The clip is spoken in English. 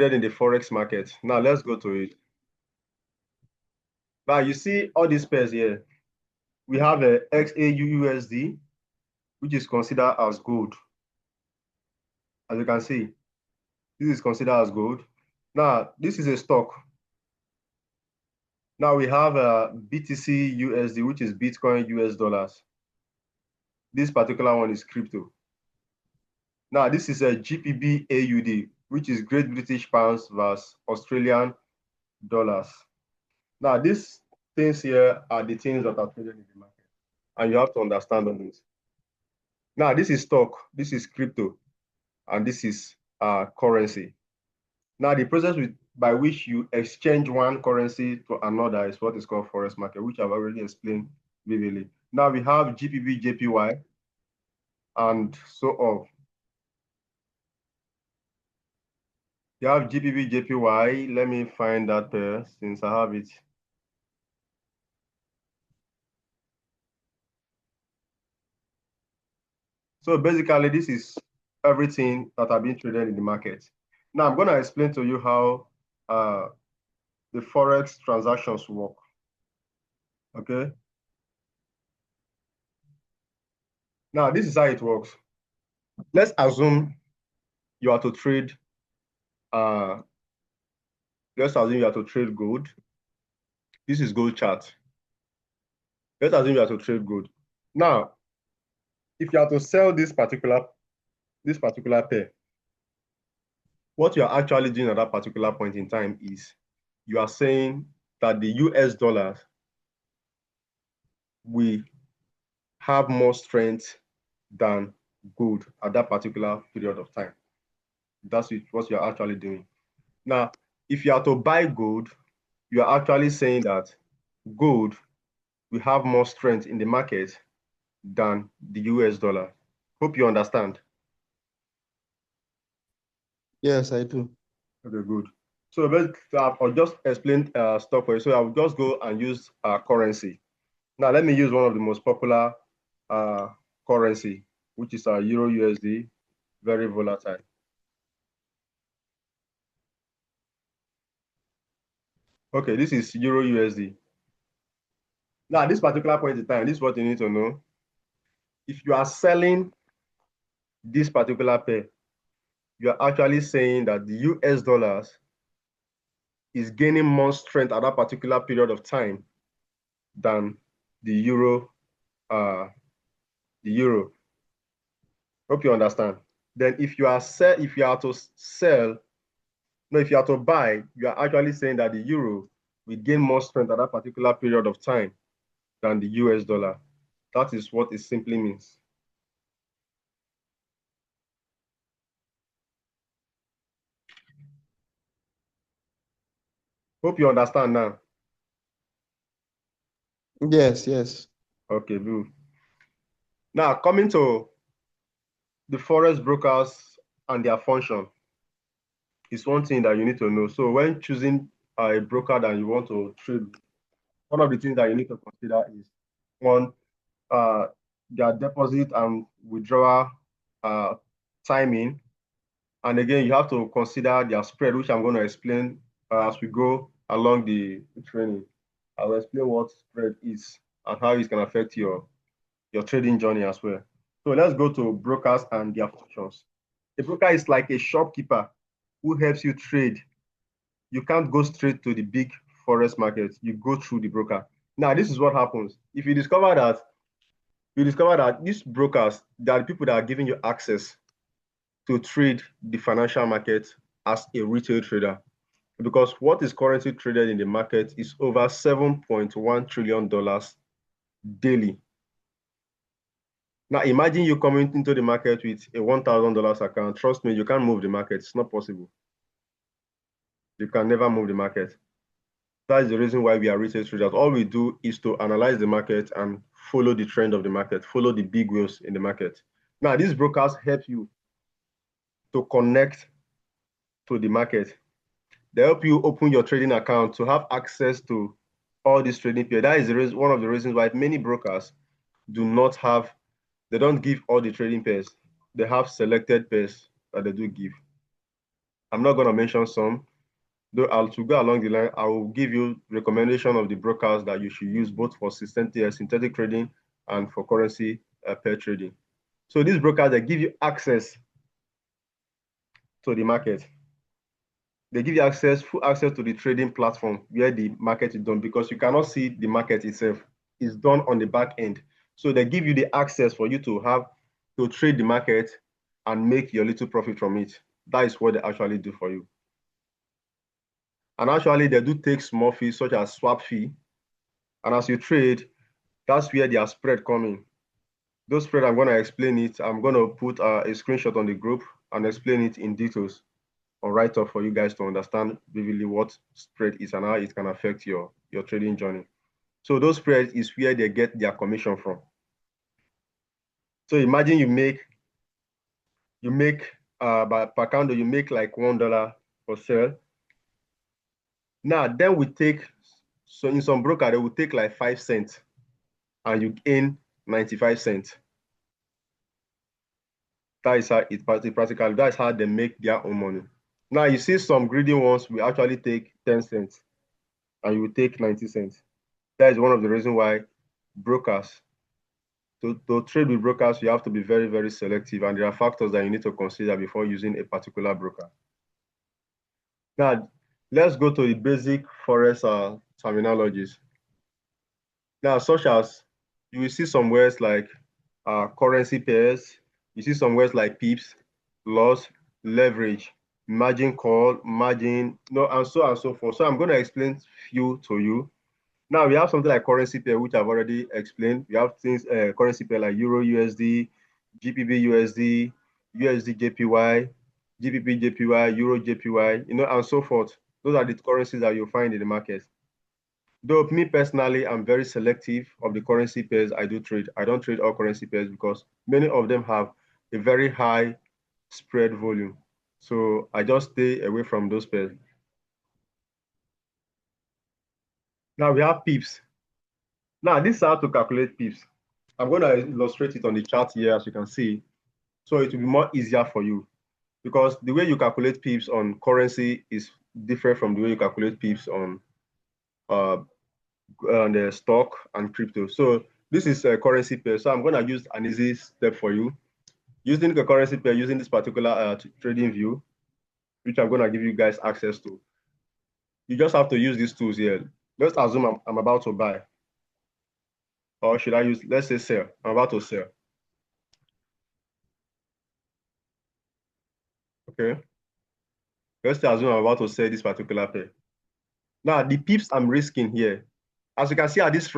in the forex market. Now let's go to it. Now you see all these pairs here. We have a XAUUSD, which is considered as gold. As you can see, this is considered as gold. Now this is a stock. Now we have a BTC USD, which is Bitcoin US dollars. This particular one is crypto. Now this is a GBP AUD, which is Great British Pounds versus Australian dollars. Now these things here are the things that are traded in the market, and you have to understand on this. Now this is stock, this is crypto, and this is currency. Now the process by which you exchange one currency to another is what is called forex market, which I've already explained vividly. Now we have GBP, JPY, and so on. You have GBP, JPY. Let me find that pair since I have it. So basically, this is everything that have been traded in the market. Now I'm going to explain to you how the forex transactions work. Okay. Now this is how it works. Let's assume you are to trade. Let's assume you are to trade gold. This is gold chart. Let's assume you are to trade gold. Now, if you are to sell this particular pair, what you are actually doing at that particular point in time is you are saying that the US dollars will have more strength than gold at that particular period of time. That's what you're actually doing. Now, if you are to buy gold, you are actually saying that gold will have more strength in the market than the US dollar. Hope you understand. Yes, I do. Okay, good. So basically, I'll just explain stock for you. So I'll just go and use currency. Now, let me use one of the most popular currency, which is Euro USD, very volatile. Okay, this is Euro USD. Now, at this particular point in time, this is what you need to know. If you are selling this particular pair, you are actually saying that the US dollars is gaining more strength at that particular period of time than the euro. Hope you understand. Then if you are to buy, you are actually saying that the euro will gain more strength at that particular period of time than the US dollar. That is what it simply means. Hope you understand now. Yes, yes. Okay, good. Now, coming to the forex brokers and their function is one thing that you need to know. So when choosing a broker that you want to trade, one of the things that you need to consider is one, their deposit and withdrawal timing. And again, you have to consider their spread, which I'm going to explain as we go along the training. I will explain what spread is and how it can affect your trading journey as well. So let's go to brokers and their functions. A broker is like a shopkeeper who helps you trade. You can't go straight to the big forex market. You go through the broker. Now, this is what happens. If you discover that these brokers, they are the people that are giving you access to trade the financial market as a retail trader. Because what is currently traded in the market is over $7.1 trillion daily. Now, imagine you coming into the market with a $1,000 account. Trust me, you can't move the market. It's not possible. You can never move the market. That is the reason why we are retail traders. All we do is to analyze the market and follow the trend of the market, follow the big wheels in the market. Now, these brokers help you to connect to the market. They help you open your trading account to have access to all these trading pairs. That is one of the reasons why many brokers they don't give all the trading pairs. They have selected pairs that they do give. I'm not going to mention some. Though to go along the line, I will give you recommendation of the brokers that you should use both for synthetic trading and for currency pair trading. So these brokers, they give you access to the market. They give you full access to the trading platform where the market is done, because you cannot see the market itself. It's done on the back end. So they give you the access for you to trade the market and make your little profit from it. That is what they actually do for you. And actually, they do take small fees such as swap fee. And as you trade, that's where their spread come in. Those spread, I'm going to explain it. I'm going to put a screenshot on the group and explain it in details or write up for you guys to understand vividly what spread is and how it can affect your trading journey. So those spreads is where they get their commission from. So imagine you make by per candle, you make like $1 per sell. Now then we take, so in some broker they will take like 5 cents and you gain 95 cents. That is how it practically, that's how they make their own money. Now you see some greedy ones will actually take 10 cents and you will take 90 cents. That is one of the reasons why brokers, to trade with brokers, you have to be very, very selective, and there are factors that you need to consider before using a particular broker. Now, let's go to the basic forex terminologies. Now, such as you will see some words like currency pairs, you see some words like pips, loss, leverage, margin call, margin, no, and so forth. So I'm going to explain few to you. Now we have something like currency pair, which I've already explained. We have things currency pair like Euro USD, GBP USD, USD JPY, GBP JPY, Euro JPY, and so forth. Those are the currencies that you'll find in the market. Though me personally, I'm very selective of the currency pairs I do trade. I don't trade all currency pairs because many of them have a very high spread volume. So I just stay away from those pairs. Now we have pips. Now this is how to calculate pips. I'm going to illustrate it on the chart here, as you can see. So it will be more easier for you, because the way you calculate pips on currency is different from the way you calculate pips on the stock and crypto. So this is a currency pair. So I'm going to use an easy step for you. Using the currency pair, using this particular trading view, which I'm going to give you guys access to. You just have to use these tools here. Let's assume I'm about to buy. Or should I use, let's say sell. I'm about to sell. Okay. Let's say assume I'm about to sell this particular pair. Now, the pips I'm risking here, as you can see at this